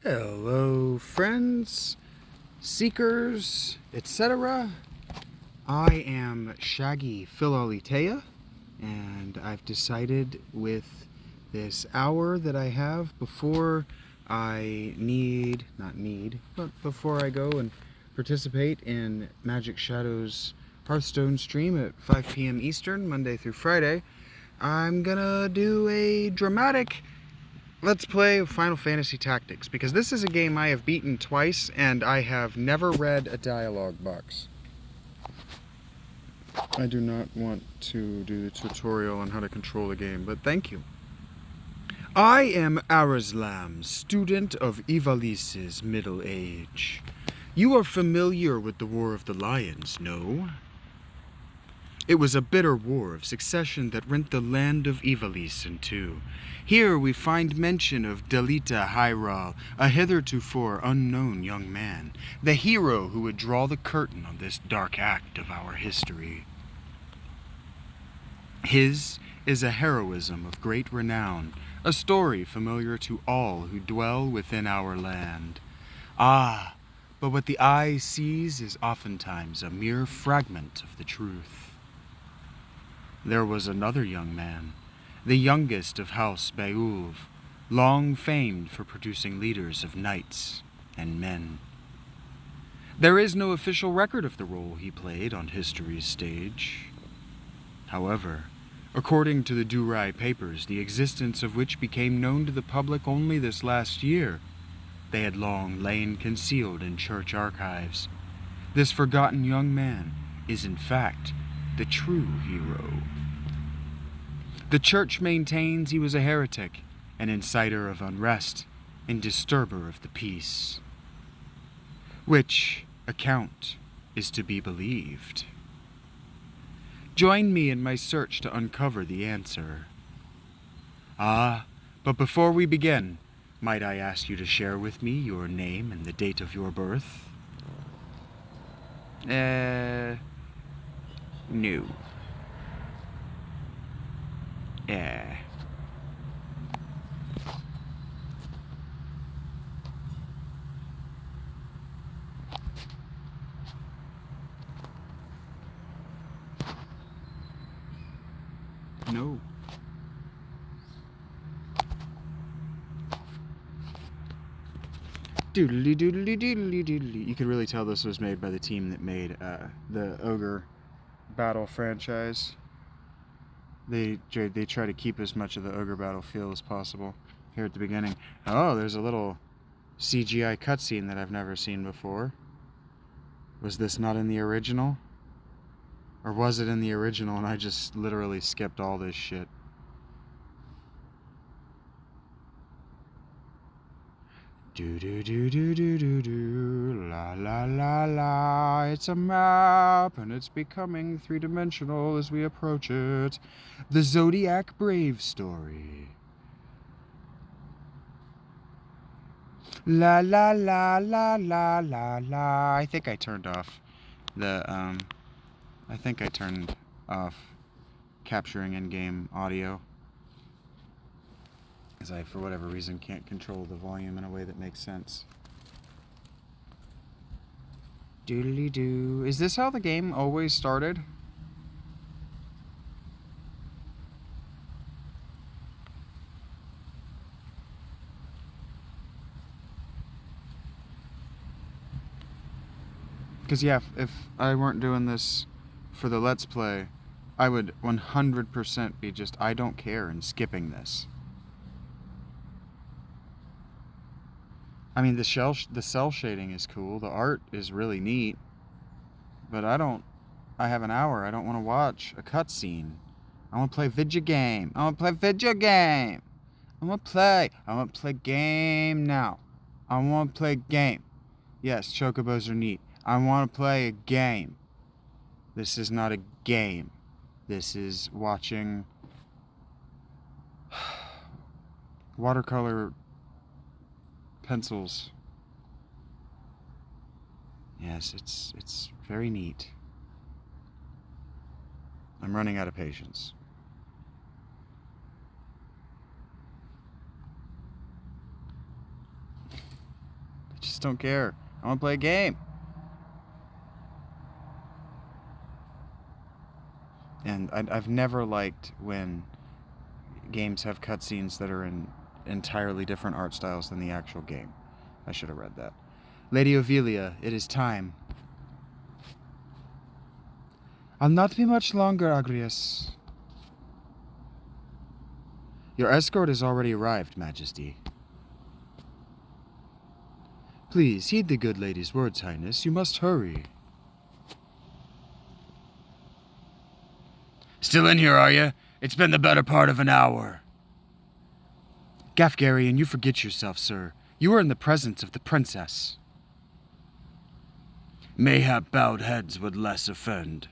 Hello, friends, seekers, etc. I am Shaggy Philolitea, and I've decided with this hour that I have before before I go and participate in Magic Shadow's Hearthstone stream at 5 p.m. Eastern, Monday through Friday, I'm gonna do a dramatic Let's play Final Fantasy Tactics, because this is a game I have beaten twice, and I have never read a dialogue box. I do not want to do the tutorial on how to control the game, but thank you. I am Arazlam, student of Ivalice's middle age. You are familiar with the War of the Lions, no? It was a bitter war of succession that rent the land of Ivalice in two. Here we find mention of Delita Hyral, a hithertofore unknown young man, the hero who would draw the curtain on this dark act of our history. His is a heroism of great renown, a story familiar to all who dwell within our land. Ah, but what the eye sees is oftentimes a mere fragment of the truth. There was another young man, the youngest of House Beulve, long famed for producing leaders of knights and men. There is no official record of the role he played on history's stage. However, according to the Durai papers, the existence of which became known to the public only this last year, they had long lain concealed in church archives. This forgotten young man is in fact the true hero. The church maintains he was a heretic, an inciter of unrest, and disturber of the peace. Which account is to be believed? Join me in my search to uncover the answer. But before we begin, might I ask you to share with me your name and the date of your birth? No. No. Doodly doodly doodly doodly. You could really tell this was made by the team that made the Ogre Battle franchise. They try to keep as much of the Ogre Battle feel as possible here at the beginning. Oh, there's a little CGI cutscene that I've never seen before. Was this not in the original? Or was it in the original and I just literally skipped all this shit? Do do do do do do do, la la la la. It's a map and it's becoming three-dimensional as we approach it. The Zodiac Brave story. La la la la la la la. I think I turned off capturing in-game audio, because I, for whatever reason, can't control the volume in a way that makes sense. Doodly doo. Is this how the game always started? Because yeah, if I weren't doing this for the Let's Play, I would 100% be just, I don't care, and skipping this. I mean, the cell shading is cool, the art is really neat, but I have an hour, I don't want to watch a cutscene. I want to play video game. I want to play game now. I want to play game. Yes, chocobos are neat. I want to play a game. This is not a game. This is watching watercolor pencils. Yes, it's very neat. I'm running out of patience. just don't care. I want to play a game. And I've never liked when games have cutscenes that are in entirely different art styles than the actual game. I should have read that. Lady Ovelia, it is time. I'll not be much longer, Agrias. Your escort has already arrived, Majesty. Please, heed the good lady's words, Highness. You must hurry. Still in here, are you? It's been the better part of an hour. Gafgarian, you forget yourself, sir. You are in the presence of the princess. Mayhap bowed heads would less offend.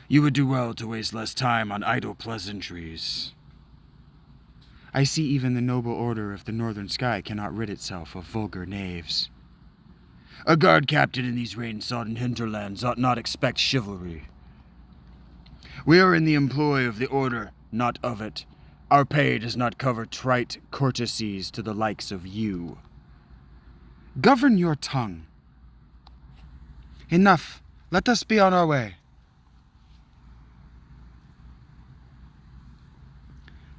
You would do well to waste less time on idle pleasantries. I see even the noble order of the Northern Sky cannot rid itself of vulgar knaves. A guard captain in these rain-sodden hinterlands ought not expect chivalry. We are in the employ of the order, not of it. Our pay does not cover trite courtesies to the likes of you. Govern your tongue. Enough. Let us be on our way.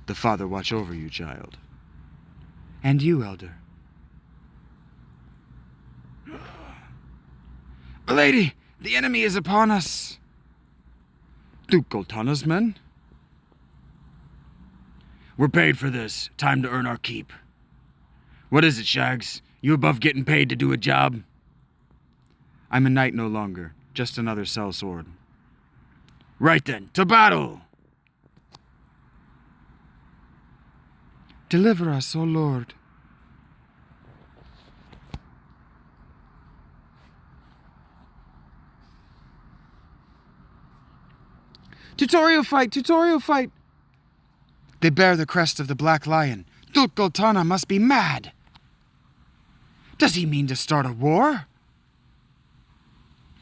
The Father watch over you, child. And you, Elder. Lady, the enemy is upon us. Duke Goltana's men? We're paid for this. Time to earn our keep. What is it, Shags? You above getting paid to do a job? I'm a knight no longer. Just another sellsword. Right then, to battle! Deliver us, O Lord. Tutorial fight! Tutorial fight! They bear the crest of the Black Lion. Duke Goltana must be mad. Does he mean to start a war?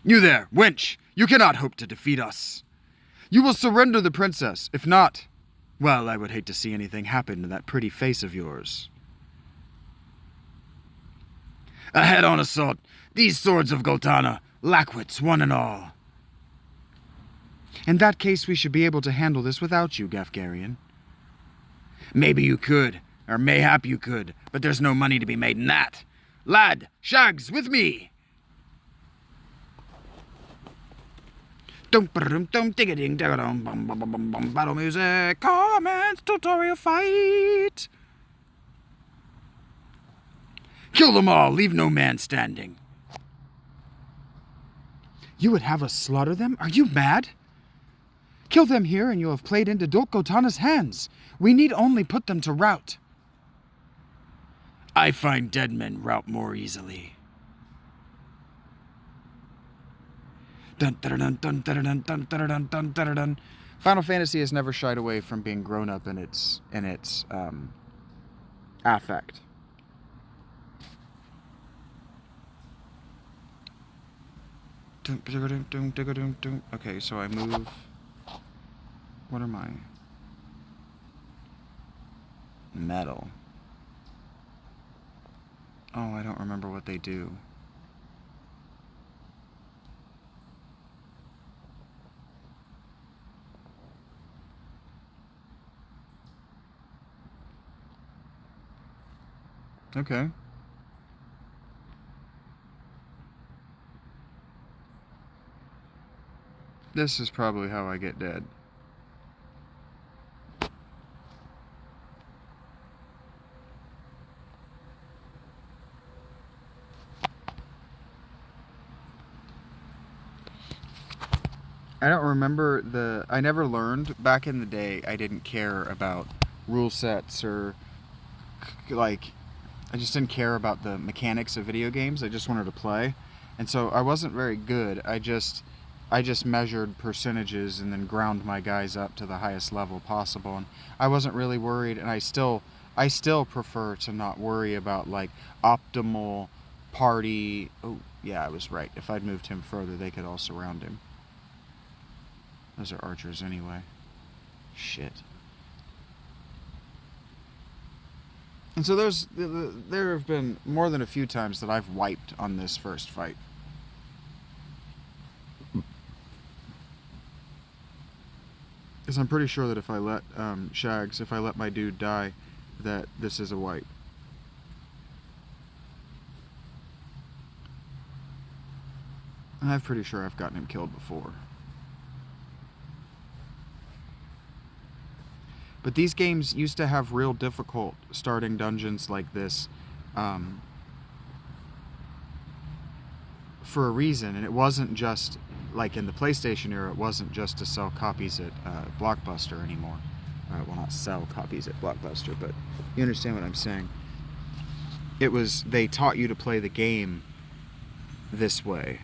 You there, wench! You cannot hope to defeat us. You will surrender the princess. If not, well, I would hate to see anything happen to that pretty face of yours. A head-on assault. These swords of Goltana, lackwits one and all. In that case, we should be able to handle this without you, Gafgarian. Maybe you could, or mayhap you could, but there's no money to be made in that. Lad, Shags, with me! Battle music, comments, tutorial fight! Kill them all, leave no man standing. You would have us slaughter them? Are you mad? Kill them here and you'll have played into Duke Goltana's hands. We need only put them to rout. I find dead men rout more easily. Dun, dun, dun, dun, dun, dun, dun, dun, dun, dun, dun, dun. Final Fantasy has never shied away from being grown up in its affect. Okay, so I move. What am I? Metal. Oh, I don't remember what they do. Okay. This is probably how I get dead. I don't remember I never learned back in the day. I didn't care about rule sets or like I just didn't care about the mechanics of video games. I just wanted to play. And so I wasn't very good. I just measured percentages and then ground my guys up to the highest level possible. And I wasn't really worried, and I still prefer to not worry about like optimal party. Oh, yeah, I was right. If I'd moved him further, they could all surround him. Those are archers anyway. Shit. And so there have been more than a few times that I've wiped on this first fight. Because I'm pretty sure that if I let Shags, if I let my dude die, that this is a wipe. And I'm pretty sure I've gotten him killed before. But these games used to have real difficult starting dungeons like this for a reason, and it wasn't just like in the PlayStation era. It wasn't just to sell copies at Blockbuster anymore. Well, not sell copies at Blockbuster, but you understand what I'm saying. It was, they taught you to play the game this way.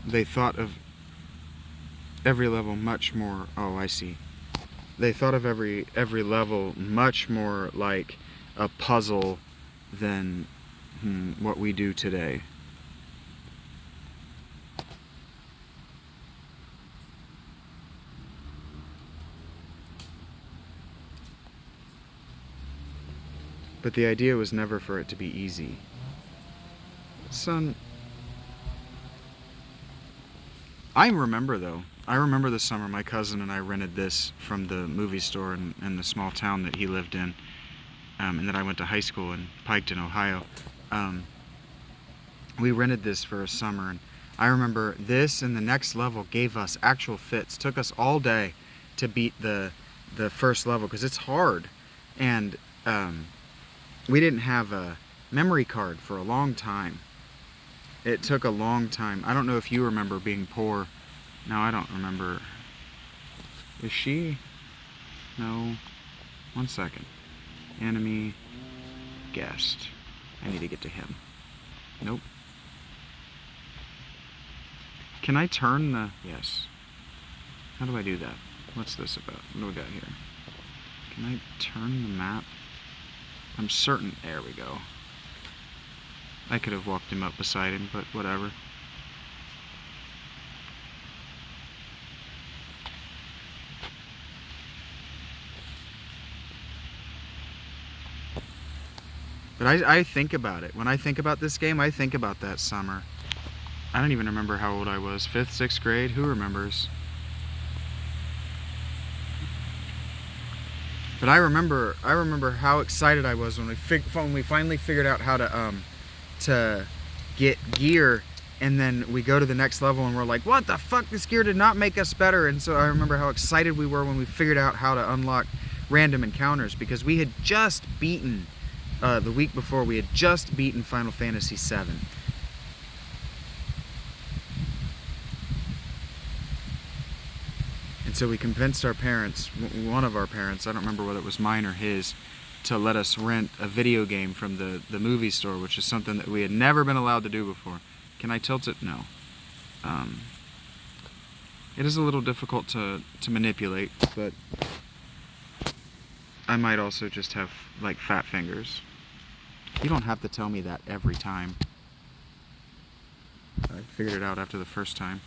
They thought of every level much more. Oh, I see. They thought of every level much more like a puzzle than what we do today. But the idea was never for it to be easy. Son, I remember though. I remember the summer my cousin and I rented this from the movie store in the small town that he lived in, and that I went to high school in Piketon, Ohio. We rented this for a summer, and I remember this and the next level gave us actual fits. Took us all day to beat the first level because it's hard, and we didn't have a memory card for a long time. It took a long time. I don't know if you remember being poor. No, I don't remember. Is she? No. 1 second. Enemy. Guest. I need to get to him. Nope. Can I turn the... Yes. How do I do that? What's this about? What do we got here? Can I turn the map? I'm certain... There we go. I could have walked him up beside him, but whatever. But I think about it. When I think about this game, I think about that summer. I don't even remember how old I was. 5th, 6th grade? Who remembers? But I remember how excited I was when we finally figured out how to get gear, and then we go to the next level and we're like, what the fuck, this gear did not make us better. And so I remember how excited we were when we figured out how to unlock random encounters, because we had just beaten the week before, we had just beaten Final Fantasy VII. And so we convinced our parents, one of our parents, I don't remember whether it was mine or his, to let us rent a video game from the movie store, which is something that we had never been allowed to do before. Can I tilt it? No. It is a little difficult to manipulate, but I might also just have, like, fat fingers. You don't have to tell me that every time. I figured it out after the first time.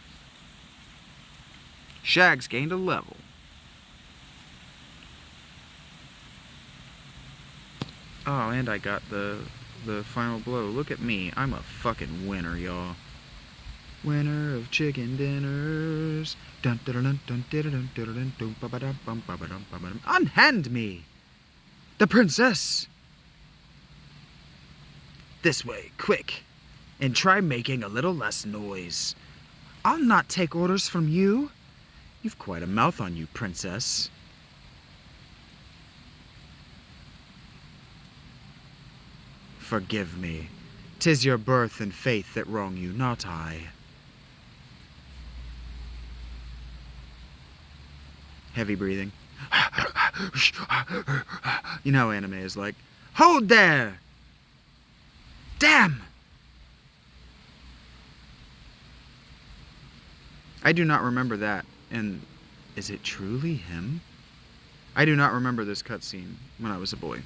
Shags gained a level. Oh, and I got the final blow. Look at me. I'm a fucking winner, y'all. Winner of chicken dinners. Unhand me! The princess! This way, quick. And try making a little less noise. I'll not take orders from you. You've quite a mouth on you, princess. Forgive me. 'Tis your birth and faith that wrong you, not I. Heavy breathing. You know how anime is like, hold there! Damn! I do not remember that. And is it truly him? I do not remember this cutscene when I was a boy.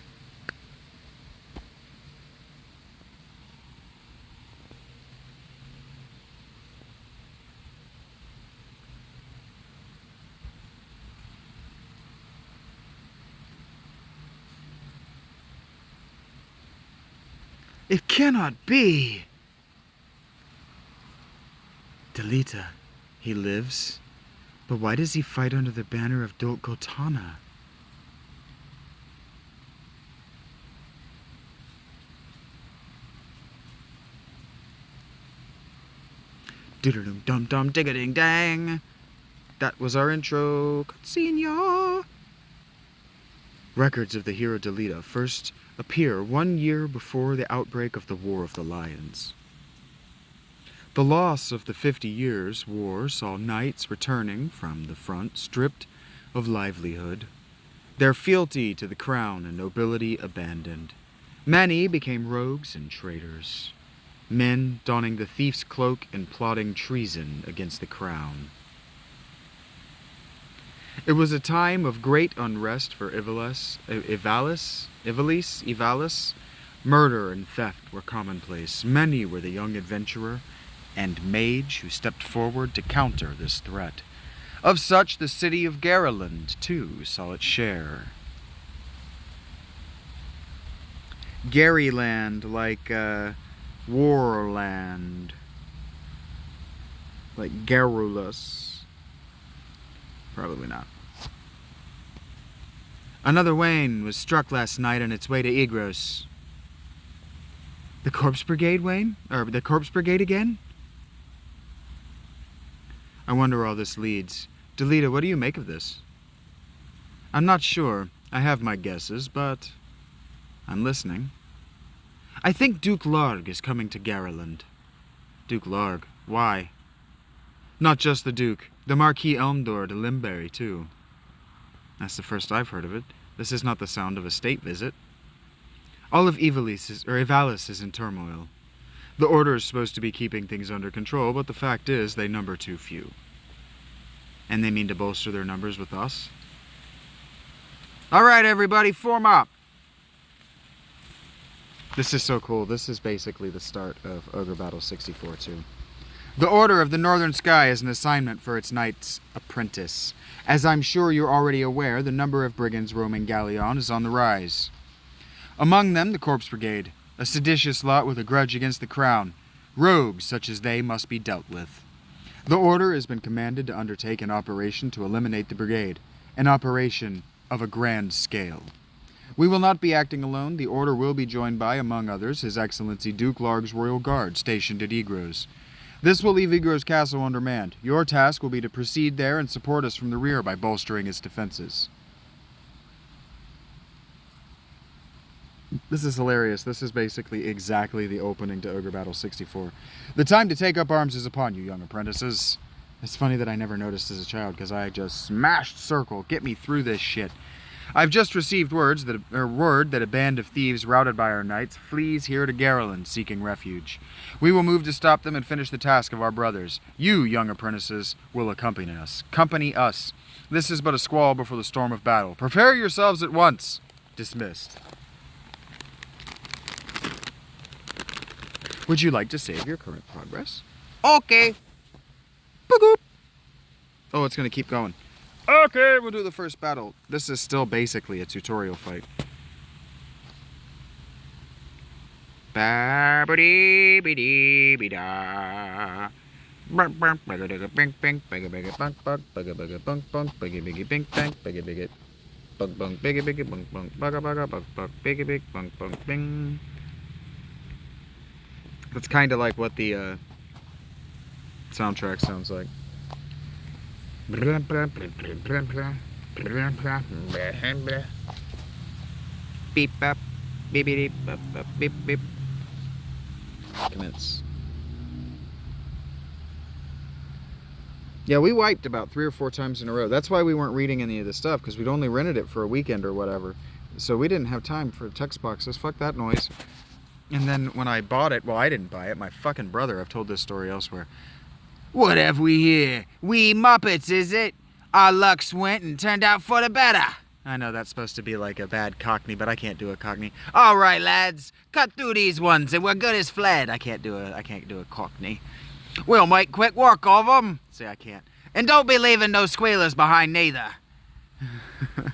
It cannot be! Delita, he lives. But why does he fight under the banner of Dult Gotana? Doodle-dum-dum-dum, dig-a-ding-dang. That was our intro. Cutscene, y'all. Records of the hero Delita first appear 1 year before the outbreak of the War of the Lions. The loss of the 50 Years' War saw knights returning from the front stripped of livelihood, their fealty to the crown and nobility abandoned. Many became rogues and traitors, men donning the thief's cloak and plotting treason against the crown. It was a time of great unrest for Ivalis. Murder and theft were commonplace. Many were the young adventurer and mage who stepped forward to counter this threat. Of such, the city of Garland, too, saw its share. Garyland, like Warland, like Garrulus. Probably not. Another Wayne was struck last night on its way to Egros. The Corpse Brigade, Wayne? Or the Corpse Brigade again? I wonder where all this leads. Delita, what do you make of this? I'm not sure. I have my guesses, but I'm listening. I think Duke Larg is coming to Garland. Duke Larg? Why? Not just the Duke. The Marquis Elmdor de Limberry, too. That's the first I've heard of it. This is not the sound of a state visit. All of Ivalis is in turmoil. The Order is supposed to be keeping things under control, but the fact is they number too few. And they mean to bolster their numbers with us? All right, everybody, form up! This is so cool. This is basically the start of Ogre Battle 64, too. The Order of the Northern Sky is an assignment for its Knight's Apprentice. As I'm sure you're already aware, the number of brigands roaming Galleon is on the rise. Among them, the Corpse Brigade, a seditious lot with a grudge against the crown. Rogues such as they must be dealt with. The Order has been commanded to undertake an operation to eliminate the brigade, an operation of a grand scale. We will not be acting alone. The Order will be joined by, among others, His Excellency Duke Larg's Royal Guard, stationed at Egros. This will leave Egros Castle undermanned. Your task will be to proceed there and support us from the rear by bolstering its defenses. This is hilarious. This is basically exactly the opening to Ogre Battle 64. The time to take up arms is upon you, young apprentices. It's funny that I never noticed as a child, because I just smashed circle. Get me through this shit. I've just received word that a band of thieves routed by our knights flees here to Garland, seeking refuge. We will move to stop them and finish the task of our brothers. You, young apprentices, will accompany us. This is but a squall before the storm of battle. Prepare yourselves at once. Dismissed. Would you like to save your current progress? Okay. Boop. Oh, it's going to keep going. Okay, we'll do the first battle. This is still basically a tutorial fight. Ba-ba-dee-be-dee-be-da. That's kind of like what the soundtrack sounds like. Beep bop, beep beep bop bop beep beep. Commence. Yeah, we wiped about 3 or 4 times in a row. That's why we weren't reading any of the stuff, because we'd only rented it for a weekend or whatever. So we didn't have time for text boxes. Fuck that noise. And then when I bought it, well, I didn't buy it. My fucking brother. I've told this story elsewhere. What have we here? We Muppets, is it? Our lucks went and turned out for the better. I know that's supposed to be like a bad Cockney, but I can't do a Cockney. All right, lads, cut through these ones, and we're good as fled. I can't do a Cockney. We'll make quick work of them. See, I can't. And don't be leaving no squealers behind neither.